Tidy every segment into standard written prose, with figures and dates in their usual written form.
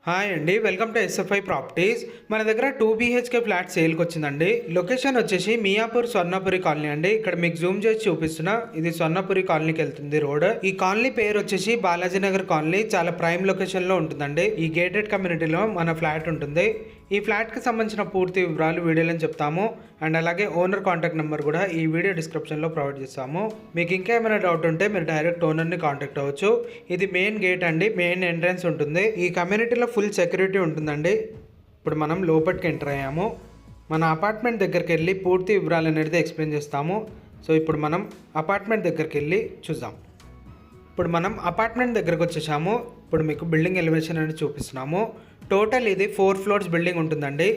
Hi అండి, welcome to SFI properties. మన దగ్గర 2 BHK ఫ్లాట్ సేల్కి వచ్చిందండి. లొకేషన్ వచ్చేసి మియాపూర్ స్వర్ణపురి కాలనీ అండి. ఇక్కడ మీకు జూమ్ చేసి చూపిస్తున్నా, ఇది స్వర్ణపురి కాలనీకి వెళ్తుంది రోడ్. ఈ కాలనీ పేరు వచ్చేసి బాలాజీ నగర్ కాలనీ. చాలా ప్రైమ్ లొకేషన్లో ఉంటుందండి. ఈ గేటెడ్ కమ్యూనిటీలో మన ఫ్లాట్ ఉంటుంది. ఈ ఫ్లాట్కి సంబంధించిన పూర్తి వివరాలు వీడియోలో చెప్తాము. అండ్ అలాగే ఓనర్ కాంటాక్ట్ నెంబర్ కూడా ఈ వీడియో డిస్క్రిప్షన్లో ప్రొవైడ్ చేస్తాము. మీకు ఇంకా ఏమైనా డౌట్ ఉంటే మీరు డైరెక్ట్ ఓనర్ని కాంటాక్ట్ అవ్వచ్చు. ఇది మెయిన్ గేట్ అండి, మెయిన్ ఎంట్రన్స్ ఉంటుంది. ఈ కమ్యూనిటీలో ఫుల్ సెక్యూరిటీ ఉంటుందండి. ఇప్పుడు మనం లోపలికి ఎంటర్ అయ్యాము. మన అపార్ట్మెంట్ దగ్గరికి వెళ్ళి పూర్తి వివరాలు అనేది ఎక్స్ప్లెయిన్ చేస్తాము. సో ఇప్పుడు మనం అపార్ట్మెంట్ దగ్గరికి వెళ్ళి చూద్దాం. ఇప్పుడు మనం అపార్ట్మెంట్ దగ్గరకు వచ్చేసాము. ఇప్పుడు మీకు బిల్డింగ్ ఎలివేషన్ అనేది చూపిస్తున్నాము. టోటల్ ఇది 4 floors బిల్డింగ్ ఉంటుందండి.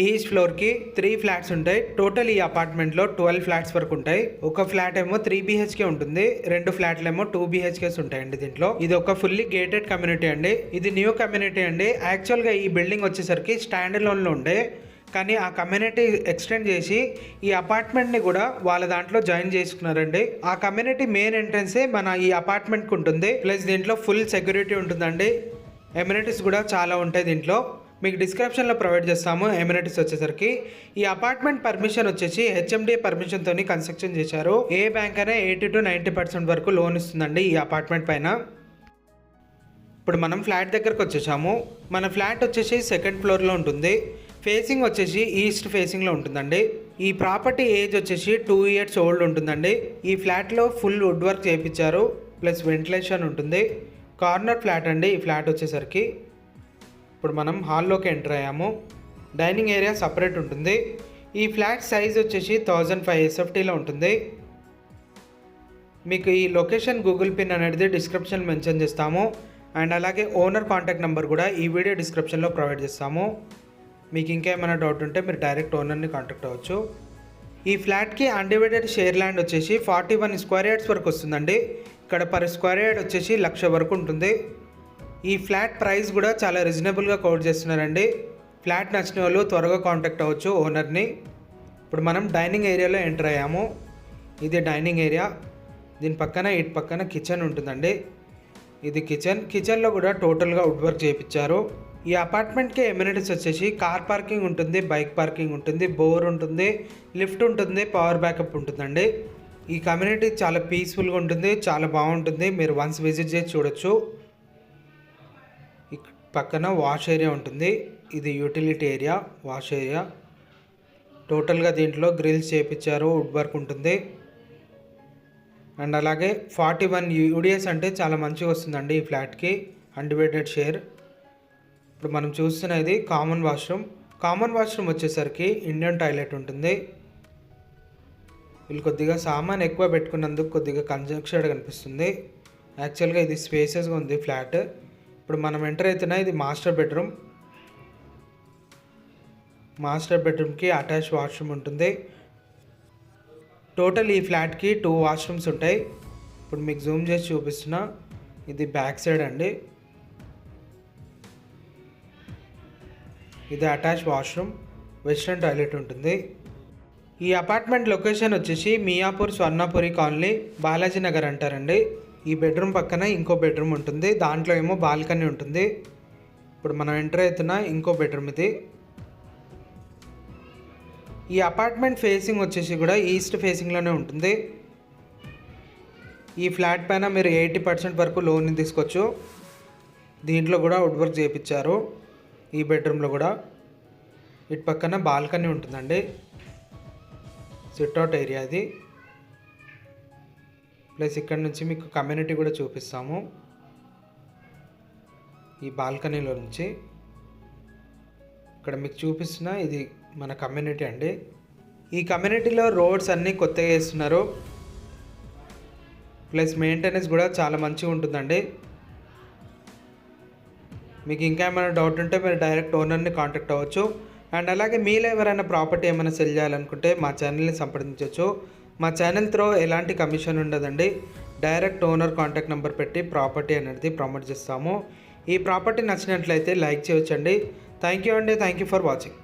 ఈచ్ ఫ్లోర్కి 3 ఫ్లాట్స్ ఉంటాయి. టోటల్ ఈ అపార్ట్మెంట్లో 12 ఫ్లాట్స్ వరకు ఉంటాయి. ఒక ఫ్లాట్ ఏమో 3 BHK ఉంటుంది, 2 ఫ్లాట్లు ఏమో 2 BHKs ఉంటాయండి. దీంట్లో ఇది ఒక ఫుల్లీ గేటెడ్ కమ్యూనిటీ అండి. ఇది న్యూ కమ్యూనిటీ అండి. యాక్చువల్గా ఈ బిల్డింగ్ వచ్చేసరికి స్టాండ్ అలోన్లో ఉండే, కానీ ఆ కమ్యూనిటీ ఎక్స్టెండ్ చేసి ఈ అపార్ట్మెంట్ని కూడా వాళ్ళ దాంట్లో జాయిన్ చేసుకున్నారండి. ఆ కమ్యూనిటీ మెయిన్ ఎంట్రన్సే మన ఈ అపార్ట్మెంట్కి ఉంటుంది. ప్లస్ దీంట్లో ఫుల్ సెక్యూరిటీ ఉంటుందండి. ఎమ్యూనిటీస్ కూడా చాలా ఉంటాయి దీంట్లో. మీకు డిస్క్రిప్షన్లో ప్రొవైడ్ చేస్తాము ఎమ్యూనిటీస్ వచ్చేసరికి. ఈ అపార్ట్మెంట్ పర్మిషన్ వచ్చేసి HMDA పర్మిషన్తో కన్స్ట్రక్షన్ చేశారు. ఏ బ్యాంక్ అయినా 80 to 90% వరకు లోన్ ఇస్తుందండి ఈ అపార్ట్మెంట్ పైన. ఇప్పుడు మనం ఫ్లాట్ దగ్గరకు వచ్చేసాము. మన ఫ్లాట్ వచ్చేసి 2nd ఫ్లోర్లో ఉంటుంది. ఫేసింగ్ వచ్చేసి ఈస్ట్ ఫేసింగ్లో ఉంటుందండి. ఈ ప్రాపర్టీ ఏజ్ వచ్చేసి 2 years ఓల్డ్ ఉంటుందండి. ఈ ఫ్లాట్లో ఫుల్ వుడ్ వర్క్ చేయించారు, ప్లస్ వెంటిలేషన్ ఉంటుంది. కార్నర్ ఫ్లాట్ అండి ఈ ఫ్లాట్ వచ్చేసరికి. ఇప్పుడు మనం హాల్లోకి ఎంటర్ అయ్యాము. డైనింగ్ ఏరియా సపరేట్ ఉంటుంది. ఈ ఫ్లాట్ సైజ్ వచ్చేసి 1005 SFTలో ఉంటుంది. మీకు ఈ లొకేషన్ గూగుల్ పిన్ అనేది డిస్క్రిప్షన్ మెన్షన్ చేస్తాము. అండ్ అలాగే ఓనర్ కాంటాక్ట్ నెంబర్ కూడా ఈ వీడియో డిస్క్రిప్షన్లో ప్రొవైడ్ చేస్తాము. మీకు ఇంకా ఏమైనా డౌట్ ఉంటే మీరు డైరెక్ట్ ఓనర్ని కాంటాక్ట్ అవ్వచ్చు. ఈ ఫ్లాట్కి అన్డివైడెడ్ షేర్ ల్యాండ్ వచ్చేసి 41 square yards వరకు వస్తుందండి. ఇక్కడ పర్ స్క్వేర్ యార్డ్ వచ్చేసి 1,00,000 వరకు ఉంటుంది. ఈ ఫ్లాట్ ప్రైస్ కూడా చాలా రీజనబుల్గా కోట్ చేస్తున్నారండి. ఫ్లాట్ నచ్చిన వాళ్ళు త్వరగా కాంటాక్ట్ అవ్వచ్చు ఓనర్ని. ఇప్పుడు మనం డైనింగ్ ఏరియాలో ఎంటర్ అయ్యాము. ఇది డైనింగ్ ఏరియా. దీని పక్కన ఇటు పక్కన కిచెన్ ఉంటుందండి. ఇది కిచెన్లో కూడా టోటల్గా వుడ్ వర్క్ చేయించారు. ఈ అపార్ట్మెంట్కి ఎమ్యూనిటీస్ వచ్చేసి కార్ పార్కింగ్ ఉంటుంది, బైక్ పార్కింగ్ ఉంటుంది, బోర్ ఉంటుంది, లిఫ్ట్ ఉంటుంది, పవర్ బ్యాకప్ ఉంటుందండి. ఈ కమ్యూనిటీ చాలా పీస్ఫుల్గా ఉంటుంది, చాలా బాగుంటుంది. మీరు వన్స్ విజిట్ చేసి చూడొచ్చు. పక్కన వాష్ ఏరియా ఉంటుంది. ఇది యూటిలిటీ ఏరియా, వాష్ ఏరియా. టోటల్గా దీంట్లో గ్రిల్స్ చేయించారు, వుడ్ వర్క్ ఉంటుంది. అండ్ అలాగే 41 UDS అంటే చాలా మంచిగా వస్తుందండి ఈ ఫ్లాట్కి, అన్డివైడెడ్ షేర్. ఇప్పుడు మనం చూస్తున్నది కామన్ వాష్రూమ్. కామన్ వాష్రూమ్ వచ్చేసరికి ఇండియన్ టాయిలెట్ ఉంటుంది. వీళ్ళు కొద్దిగా సామాన్ ఎక్కువ పెట్టుకున్నందుకు కొద్దిగా కంజెస్టెడ్ కనిపిస్తుంది. యాక్చువల్గా ఇది స్పేసెస్గా ఉంది ఫ్లాట్. ఇప్పుడు మనం ఎంటర్ అవుతున్నా ఇది మాస్టర్ బెడ్రూమ్. మాస్టర్ బెడ్రూమ్కి అటాచ్ వాష్రూమ్ ఉంటుంది. టోటల్ ఈ ఫ్లాట్కి 2 వాష్రూమ్స్ ఉంటాయి. ఇప్పుడు మీకు జూమ్ చేసి చూపిస్తున్నా, ఇది బ్యాక్ సైడ్ అండి. ఇది అటాచ్ వాష్రూమ్, వెస్ట్రన్ టాయిలెట్ ఉంటుంది. ఈ అపార్ట్మెంట్ లొకేషన్ వచ్చేసి మియాపూర్ స్వర్ణపురి కాలనీ, బాలాజీ నగర్ అంటారండి. ఈ బెడ్రూమ్ పక్కన ఇంకో బెడ్రూమ్ ఉంటుంది, దాంట్లో ఏమో బాల్కనీ ఉంటుంది. ఇప్పుడు మనం ఎంటర్ అవుతున్న ఇంకో బెడ్రూమ్ ఇది. ఈ అపార్ట్మెంట్ ఫేసింగ్ వచ్చేసి కూడా ఈస్ట్ ఫేసింగ్లోనే ఉంటుంది. ఈ ఫ్లాట్ పైన మీరు 80% వరకు లోన్ తీసుకోవచ్చు. దీంట్లో కూడా వుడ్ వర్క్ చేయించారు. ఈ బెడ్రూమ్లో కూడా ఇటు పక్కన బాల్కనీ ఉంటుందండి, సిట్అవుట్ ఏరియా అది. ప్లస్ ఇక్కడ నుంచి మీకు కమ్యూనిటీ కూడా చూపిస్తాము. ఈ బాల్కనీలో నుంచి ఇక్కడ మీకు చూపిస్తున్న ఇది మన కమ్యూనిటీ అండి. ఈ కమ్యూనిటీలో రోడ్స్ అన్నీ కొత్తగా వేస్తున్నారు. ప్లస్ మెయింటెనెన్స్ కూడా చాలా మంచిగా ఉంటుందండి. మీకు ఇంకా ఏమైనా డౌట్ ఉంటే మీరు డైరెక్ట్ ఓనర్ని కాంటాక్ట్ అవ్వచ్చు. అండ్ అలాగే మీలో ఎవరైనా ప్రాపర్టీ ఏమైనా సెల్ చేయాలనుకుంటే మా ఛానల్ని సంప్రదించవచ్చు. మా ఛానల్ త్రో ఎలాంటి కమిషన్ ఉండదండి. డైరెక్ట్ ఓనర్ కాంటాక్ట్ నెంబర్ పెట్టి ప్రాపర్టీ అనేది ప్రమోట్ చేస్తాము. ఈ ప్రాపర్టీ నచ్చినట్లయితే లైక్ చేయవచ్చండి. థ్యాంక్ యూ అండి. Thank you for watching.